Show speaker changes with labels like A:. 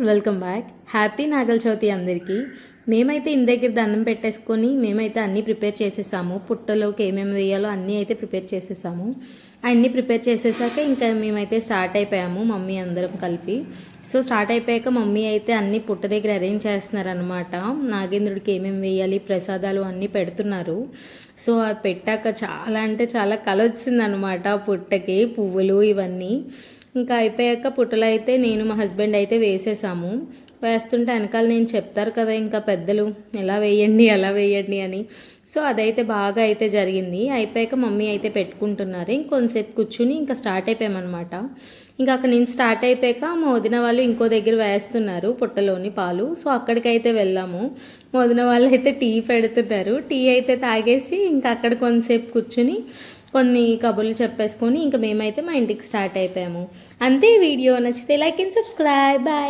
A: Welcome back. Happy నాగల Chavithi అందరికీ. మేమైతే ఇంటి దగ్గర దండం పెట్టేసుకొని మేమైతే అన్నీ ప్రిపేర్ చేసేసాము. పుట్టలోకి ఏమేమి వేయాలో అన్నీ అయితే ప్రిపేర్ చేసేసాము. అన్నీ ప్రిపేర్ చేసేసాక ఇంకా మేమైతే స్టార్ట్ అయిపోయాము, మమ్మీ అందరం కలిపి. సో స్టార్ట్ అయిపోయాక మమ్మీ అయితే అన్నీ పుట్ట దగ్గర అరేంజ్ చేస్తున్నారనమాట. నాగేంద్రుడికి ఏమేమి వేయాలి, ప్రసాదాలు అన్నీ పెడుతున్నారు. సో అది పెట్టాక చాలా అంటే చాలా కల వచ్చిందనమాట పుట్టకి, పువ్వులు ఇవన్నీ. ఇంకా అయిపోయాక పుట్టలు అయితే నేను మా హస్బెండ్ అయితే వేసేసాము. వేస్తుంటే వెనకాల నేను చెప్తారు కదా ఇంకా పెద్దలు, ఎలా వేయండి అలా వేయండి అని. సో అదైతే బాగా అయితే జరిగింది. అయిపోయాక మమ్మీ అయితే పెట్టుకుంటున్నారు. ఇంకొంచెంసేపు కూర్చుని ఇంకా స్టార్ట్ అయిపోయామన్నమాట. ఇంకా అక్కడ నుంచి స్టార్ట్ అయిపోయాక మా వదిన వాళ్ళు ఇంకో దగ్గర వేస్తున్నారు పుట్టలోని పాలు. సో అక్కడికైతే వెళ్ళాము. మా వదిన వాళ్ళు అయితే టీ పెడుతున్నారు. టీ అయితే తాగేసి ఇంకా అక్కడ కొంతసేపు కూర్చుని కొన్ని కబుర్లు చెప్పేసుకొని ఇంకా మేమైతే మా ఇంటికి స్టార్ట్ అయిపోయాము. అంతే. వీడియో నచ్చితే లైక్ అండ్ సబ్స్క్రైబ్. బాయ్.